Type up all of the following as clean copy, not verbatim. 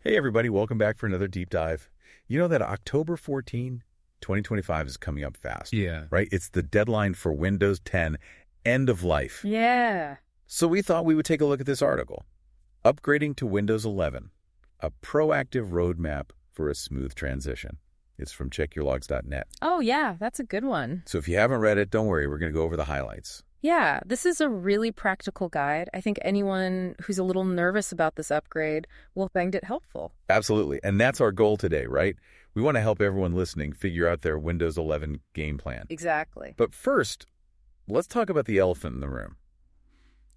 Hey everybody, welcome back for another deep dive. You know that October 14, 2025 is coming up fast, Yeah. right? It's the deadline for Windows 10 end of life. Yeah. So we thought we would take a look at this article. Upgrading to Windows 11, a proactive roadmap for a smooth transition. It's from CheckYourLogs.net. Oh, yeah, that's a good one. So if you haven't read it, don't worry, we're going to go over the highlights. Yeah, this is a really practical guide. I think anyone who's a little nervous about this upgrade will find it helpful. Absolutely. And that's our goal today, right? We want to help everyone listening figure out their Windows 11 game plan. Exactly. But first, let's talk about the elephant in the room.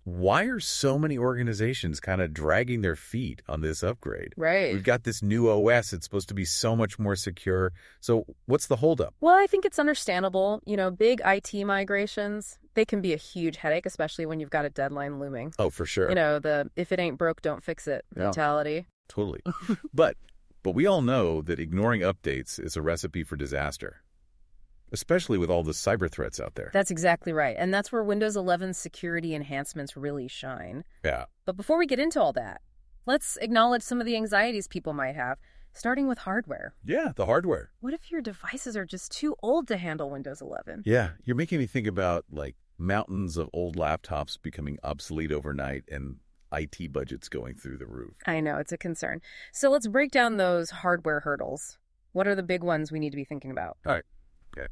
Why are so many organizations kind of dragging their feet on this upgrade? Right. We've got this new OS. It's supposed to be so much more secure. So what's the holdup? Well, I think it's understandable. Big IT migrations, they can be a huge headache, especially when you've got a deadline looming. Oh, for sure. The if it ain't broke, don't fix it mentality. Totally. But we all know that ignoring updates is a recipe for disaster, especially with all the cyber threats out there. That's exactly right. And that's where Windows 11's security enhancements really shine. Yeah. But before we get into all that, let's acknowledge some of the anxieties people might have, starting with hardware. Yeah, the hardware. What if your devices are just too old to handle Windows 11? Yeah, you're making me think about mountains of old laptops becoming obsolete overnight and IT budgets going through the roof. I know, it's a concern. So let's break down those hardware hurdles. What are the big ones we need to be thinking about? All right. Okay.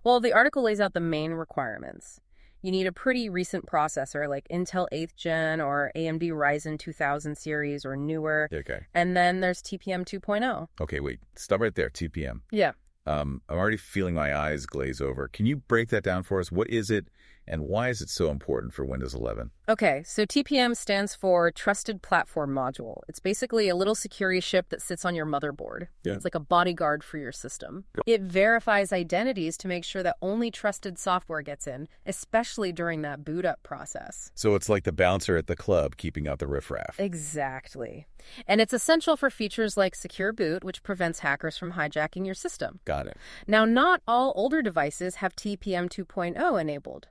Well, the article lays out the main requirements. You need a pretty recent processor like Intel 8th Gen or AMD Ryzen 2000 series or newer. Okay. And then there's TPM 2.0. Okay, wait. Stop right there, TPM. Yeah. I'm already feeling my eyes glaze over. Can you break that down for us? What is it, and why is it so important for Windows 11? Okay, so TPM stands for Trusted Platform Module. It's basically a little security chip that sits on your motherboard. Yeah. It's like a bodyguard for your system. It verifies identities to make sure that only trusted software gets in, especially during that boot up process. So it's like the bouncer at the club keeping out the riffraff. Exactly. And it's essential for features like Secure Boot, which prevents hackers from hijacking your system. Got it. Now, not all older devices have TPM 2.0 enabled,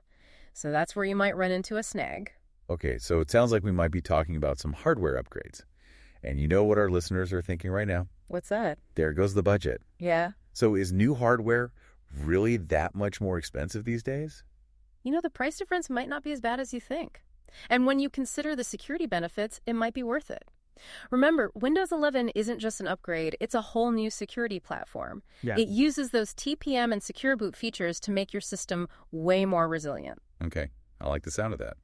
so that's where you might run into a snag. Okay, so it sounds like we might be talking about some hardware upgrades. And you know what our listeners are thinking right now? What's that? There goes the budget. Yeah. So is new hardware really that much more expensive these days? The price difference might not be as bad as you think. And when you consider the security benefits, it might be worth it. Remember, Windows 11 isn't just an upgrade, it's a whole new security platform. Yeah. It uses those TPM and Secure Boot features to make your system way more resilient. Okay, I like the sound of that.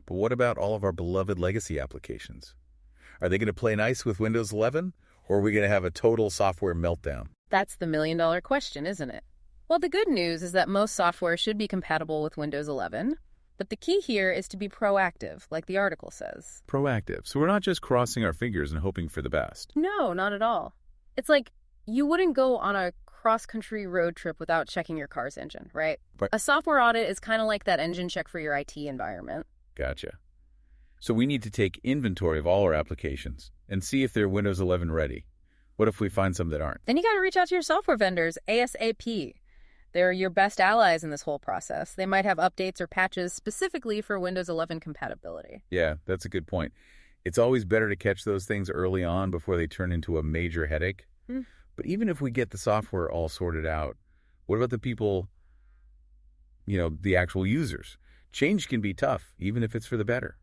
But what about all of our beloved legacy applications? Are they going to play nice with Windows 11, or are we going to have a total software meltdown? That's the million-dollar question, isn't it? Well, the good news is that most software should be compatible with Windows 11. But the key here is to be proactive, like the article says. Proactive. So we're not just crossing our fingers and hoping for the best. No, not at all. It's like you wouldn't go on a cross-country road trip without checking your car's engine, right? Right. A software audit is kind of like that engine check for your IT environment. Gotcha. So we need to take inventory of all our applications and see if they're Windows 11 ready. What if we find some that aren't? Then you got to reach out to your software vendors ASAP. They're your best allies in this whole process. They might have updates or patches specifically for Windows 11 compatibility. Yeah, that's a good point. It's always better to catch those things early on before they turn into a major headache. But even if we get the software all sorted out, what about the people, the actual users? Change can be tough, even if it's for the better.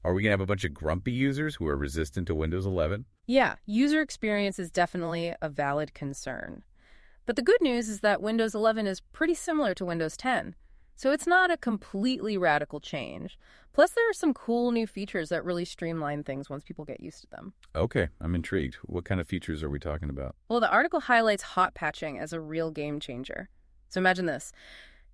Are we going to have a bunch of grumpy users who are resistant to Windows 11? Yeah, user experience is definitely a valid concern. But the good news is that Windows 11 is pretty similar to Windows 10, so it's not a completely radical change. Plus, there are some cool new features that really streamline things once people get used to them. Okay, I'm intrigued. What kind of features are we talking about? Well, the article highlights hot patching as a real game changer. So imagine this.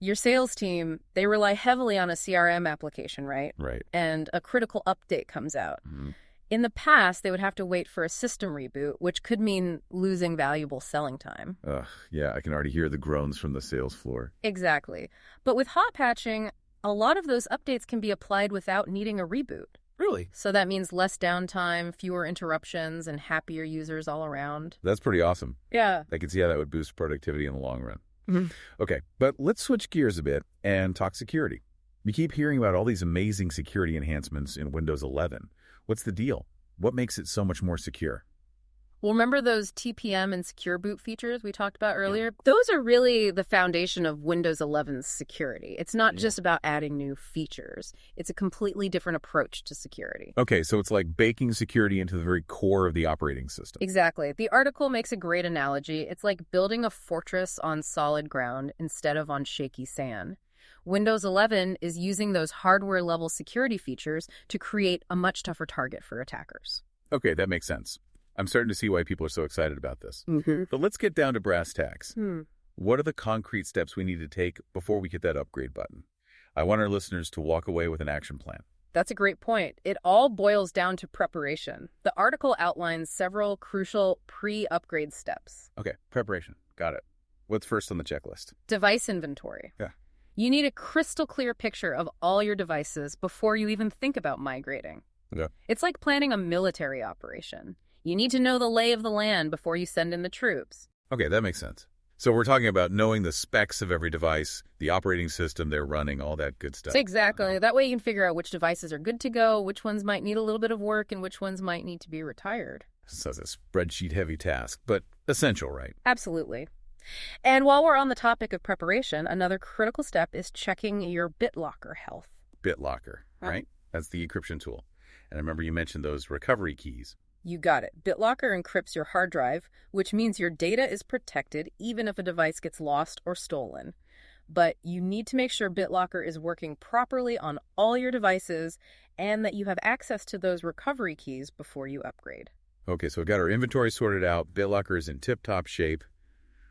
Your sales team, they rely heavily on a CRM application, right? Right. And a critical update comes out. Mm-hmm. In the past, they would have to wait for a system reboot, which could mean losing valuable selling time. Ugh, yeah, I can already hear the groans from the sales floor. Exactly. But with hot patching, a lot of those updates can be applied without needing a reboot. Really? So that means less downtime, fewer interruptions, and happier users all around. That's pretty awesome. Yeah. I can see how that would boost productivity in the long run. Mm-hmm. Okay, but let's switch gears a bit and talk security. We keep hearing about all these amazing security enhancements in Windows 11. What's the deal? What makes it so much more secure? Well, remember those TPM and secure boot features we talked about earlier? Yeah. Those are really the foundation of Windows 11's security. It's not just about adding new features. It's a completely different approach to security. Okay, so it's like baking security into the very core of the operating system. Exactly. The article makes a great analogy. It's like building a fortress on solid ground instead of on shaky sand. Windows 11 is using those hardware-level security features to create a much tougher target for attackers. Okay, that makes sense. I'm starting to see why people are so excited about this. But let's get down to brass tacks. What are the concrete steps we need to take before we hit that upgrade button? I want our listeners to walk away with an action plan. That's a great point. It all boils down to preparation. The article outlines several crucial pre-upgrade steps. Okay, preparation. Got it. What's first on the checklist? Device inventory. Yeah. You need a crystal clear picture of all your devices before you even think about migrating. Yeah. It's like planning a military operation. You need to know the lay of the land before you send in the troops. Okay, that makes sense. So we're talking about knowing the specs of every device, the operating system they're running, all that good stuff. Exactly. That way you can figure out which devices are good to go, which ones might need a little bit of work, and which ones might need to be retired. So it's a spreadsheet-heavy task, but essential, right? Absolutely. And while we're on the topic of preparation, another critical step is checking your BitLocker health. BitLocker, right? That's the encryption tool. And I remember you mentioned those recovery keys. You got it. BitLocker encrypts your hard drive, which means your data is protected even if a device gets lost or stolen. But you need to make sure BitLocker is working properly on all your devices and that you have access to those recovery keys before you upgrade. Okay, so we've got our inventory sorted out. BitLocker is in tip-top shape.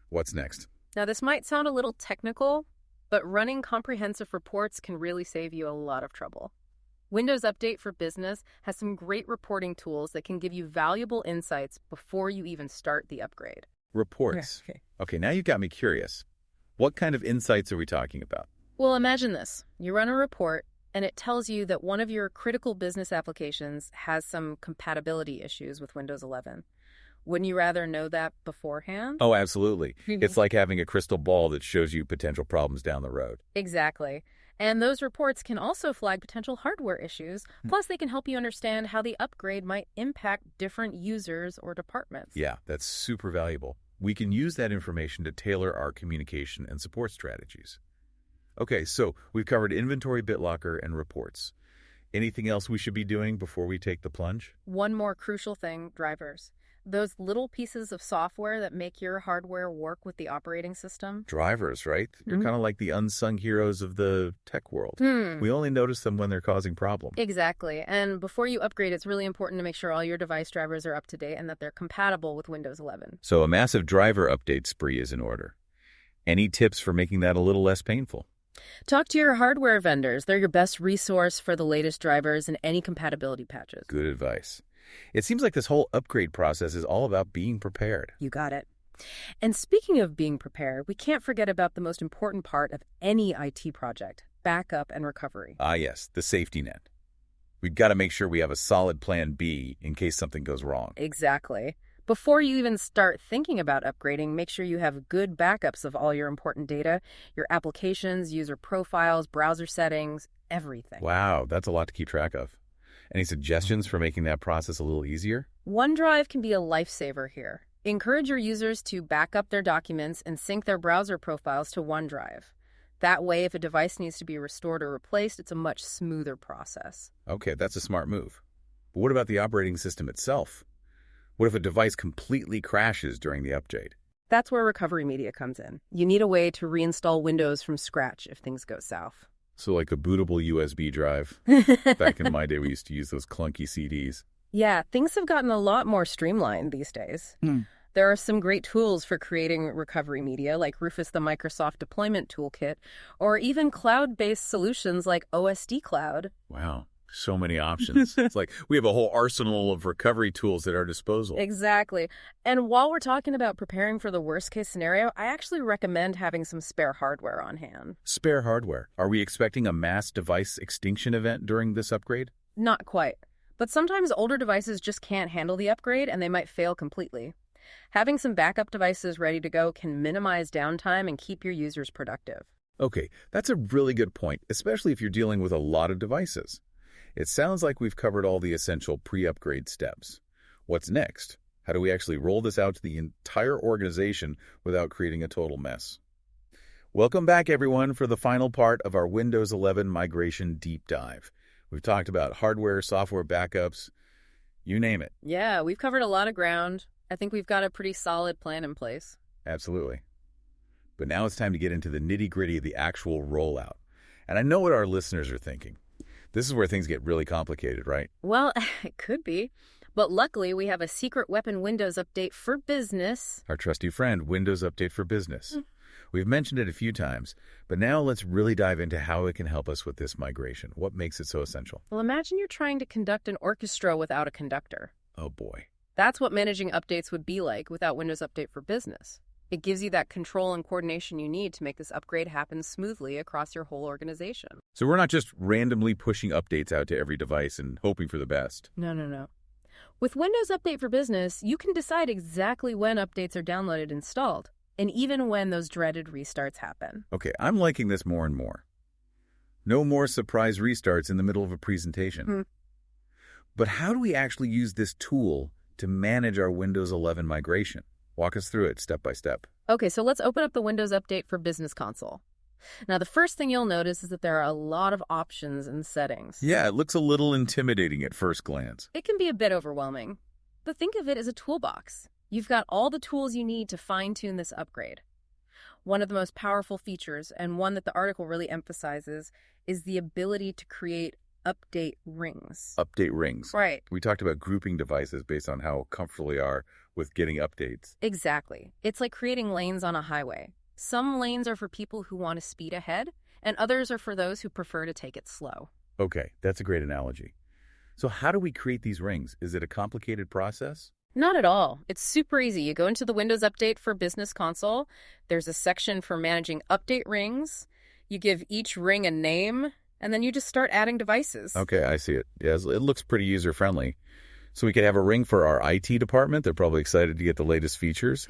What's next? Now, this might sound a little technical, but running comprehensive reports can really save you a lot of trouble. Windows Update for Business has some great reporting tools that can give you valuable insights before you even start the upgrade. Reports. Okay, now you got me curious. What kind of insights are we talking about? Well, imagine this. You run a report, and it tells you that one of your critical business applications has some compatibility issues with Windows 11. Wouldn't you rather know that beforehand? Oh, absolutely. It's like having a crystal ball that shows you potential problems down the road. Exactly. And those reports can also flag potential hardware issues. Plus, they can help you understand how the upgrade might impact different users or departments. Yeah, that's super valuable. We can use that information to tailor our communication and support strategies. Okay, so we've covered inventory, BitLocker, and reports. Anything else we should be doing before we take the plunge? One more crucial thing, drivers. Those little pieces of software that make your hardware work with the operating system. Drivers, right? You're kind of like the unsung heroes of the tech world. We only notice them when they're causing problems. Exactly. And before you upgrade, it's really important to make sure all your device drivers are up to date and that they're compatible with Windows 11. So a massive driver update spree is in order. Any tips for making that a little less painful? Talk to your hardware vendors. They're your best resource for the latest drivers and any compatibility patches. Good advice. It seems like this whole upgrade process is all about being prepared. You got it. And speaking of being prepared, we can't forget about the most important part of any IT project, backup and recovery. Ah, yes, the safety net. We've got to make sure we have a solid plan B in case something goes wrong. Exactly. Before you even start thinking about upgrading, make sure you have good backups of all your important data, your applications, user profiles, browser settings, everything. Wow, that's a lot to keep track of. Any suggestions for making that process a little easier? OneDrive can be a lifesaver here. Encourage your users to back up their documents and sync their browser profiles to OneDrive. That way, if a device needs to be restored or replaced, it's a much smoother process. Okay, that's a smart move. But what about the operating system itself? What if a device completely crashes during the update? That's where Recovery Media comes in. You need a way to reinstall Windows from scratch if things go south. So like a bootable USB drive. Back in my day, we used to use those clunky CDs. Yeah, things have gotten a lot more streamlined these days. There are some great tools for creating recovery media, like Rufus the Microsoft Deployment Toolkit, or even cloud-based solutions like OSD Cloud. Wow, so many options. It's like we have a whole arsenal of recovery tools at our disposal. Exactly. And while we're talking about preparing for the worst-case scenario, I actually recommend having some spare hardware on hand. Spare hardware. Are we expecting a mass device extinction event during this upgrade? Not quite. But sometimes older devices just can't handle the upgrade and they might fail completely. Having some backup devices ready to go can minimize downtime and keep your users productive. Okay, that's a really good point, especially if you're dealing with a lot of devices. It sounds like we've covered all the essential pre-upgrade steps. What's next? How do we actually roll this out to the entire organization without creating a total mess? Welcome back, everyone, for the final part of our Windows 11 migration deep dive. We've talked about hardware, software backups, you name it. Yeah, we've covered a lot of ground. I think we've got a pretty solid plan in place. Absolutely. But now it's time to get into the nitty-gritty of the actual rollout. And I know what our listeners are thinking. This is where things get really complicated, right? Well, it could be. But luckily, we have a secret weapon Windows update for business. Our trusty friend, Windows Update for Business. We've mentioned it a few times, but now let's really dive into how it can help us with this migration. What makes it so essential? Well, imagine you're trying to conduct an orchestra without a conductor. Oh, boy. That's what managing updates would be like without Windows Update for Business. It gives you that control and coordination you need to make this upgrade happen smoothly across your whole organization. So we're not just randomly pushing updates out to every device and hoping for the best. No. With Windows Update for Business, you can decide exactly when updates are downloaded and installed, and even when those dreaded restarts happen. Okay, I'm liking this more and more. No more surprise restarts in the middle of a presentation. But how do we actually use this tool to manage our Windows 11 migration? Walk us through it step by step. Okay, so let's open up the Windows Update for Business console. Now, the first thing you'll notice is that there are a lot of options and settings. Yeah, it looks a little intimidating at first glance. It can be a bit overwhelming, but think of it as a toolbox. You've got all the tools you need to fine-tune this upgrade. One of the most powerful features, and one that the article really emphasizes, is the ability to create update rings. Update rings. Right. We talked about grouping devices based on how comfortable they are with getting updates. Exactly. It's like creating lanes on a highway. Some lanes are for people who want to speed ahead, and others are for those who prefer to take it slow. Okay, that's a great analogy. So how do we create these rings? Is it a complicated process? Not at all. It's super easy. You go into the Windows Update for Business console. There's a section for managing update rings. You give each ring a name, and then you just start adding devices. Okay, I see it. Yes, it looks pretty user-friendly. So we could have a ring for our IT department. They're probably excited to get the latest features.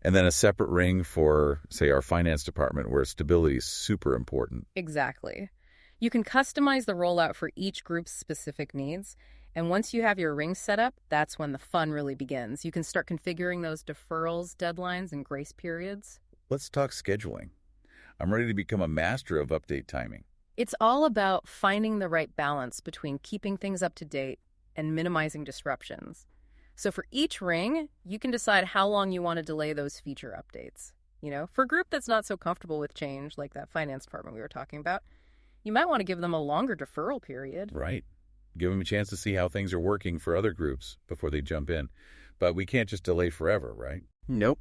And then a separate ring for, say, our finance department, where stability is super important. Exactly. You can customize the rollout for each group's specific needs. And once you have your rings set up, that's when the fun really begins. You can start configuring those deferrals, deadlines, and grace periods. Let's talk scheduling. I'm ready to become a master of update timing. It's all about finding the right balance between keeping things up to date and minimizing disruptions. So for each ring, you can decide how long you want to delay those feature updates. You know, for a group that's not so comfortable with change, like that finance department we were talking about, you might want to give them a longer deferral period. Right. Give them a chance to see how things are working for other groups before they jump in. But we can't just delay forever, right? Nope.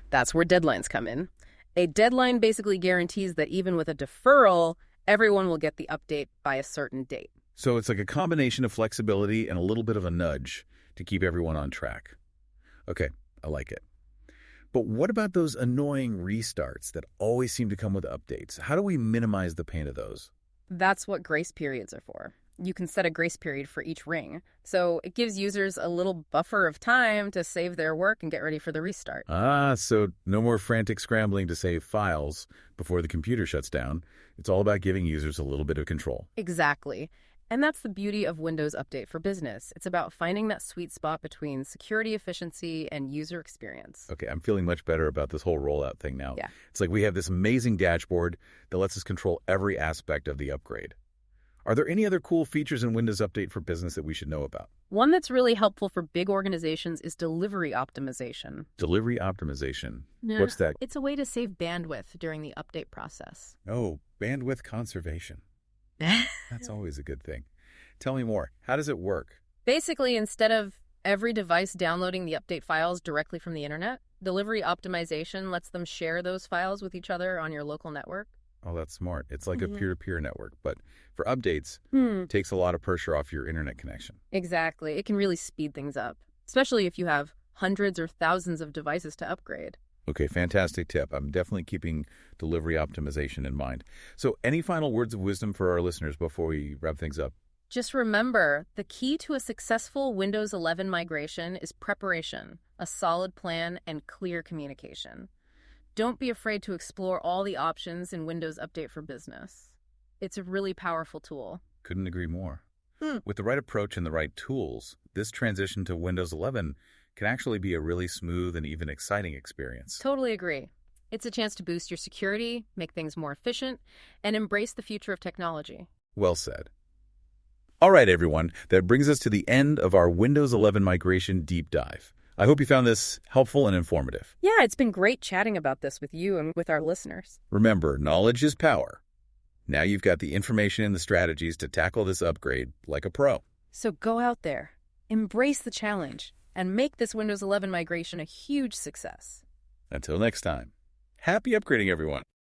That's where deadlines come in. A deadline basically guarantees that even with a deferral, everyone will get the update by a certain date. So it's like a combination of flexibility and a little bit of a nudge to keep everyone on track. Okay, I like it. But what about those annoying restarts that always seem to come with updates? How do we minimize the pain of those? That's what grace periods are for. You can set a grace period for each ring. So it gives users a little buffer of time to save their work and get ready for the restart. So no more frantic scrambling to save files before the computer shuts down. It's all about giving users a little bit of control. Exactly. And that's the beauty of Windows Update for Business. It's about finding that sweet spot between security efficiency and user experience. Okay, I'm feeling much better about this whole rollout thing now. Yeah. It's like we have this amazing dashboard that lets us control every aspect of the upgrade. Are there any other cool features in Windows Update for Business that we should know about? One that's really helpful for big organizations is delivery optimization. Delivery optimization. What's that? It's a way to save bandwidth during the update process. Oh, bandwidth conservation. That's always a good thing. Tell me more. How does it work? Basically, instead of every device downloading the update files directly from the internet, delivery optimization lets them share those files with each other on your local network. Oh, that's smart. It's like a peer-to-peer network, but for updates, it takes a lot of pressure off your internet connection. Exactly. It can really speed things up, especially if you have hundreds or thousands of devices to upgrade. Okay, fantastic tip. I'm definitely keeping delivery optimization in mind. So any final words of wisdom for our listeners before we wrap things up? Just remember, the key to a successful Windows 11 migration is preparation, a solid plan, and clear communication. Don't be afraid to explore all the options in Windows Update for Business. It's a really powerful tool. Couldn't agree more. With the right approach and the right tools, this transition to Windows 11 can actually be a really smooth and even exciting experience. Totally agree. It's a chance to boost your security, make things more efficient, and embrace the future of technology. Well said. All right, everyone, that brings us to the end of our Windows 11 migration deep dive. I hope you found this helpful and informative. Yeah, it's been great chatting about this with you and with our listeners. Remember, knowledge is power. Now you've got the information and the strategies to tackle this upgrade like a pro. So go out there, embrace the challenge, and make this Windows 11 migration a huge success. Until next time, happy upgrading, everyone.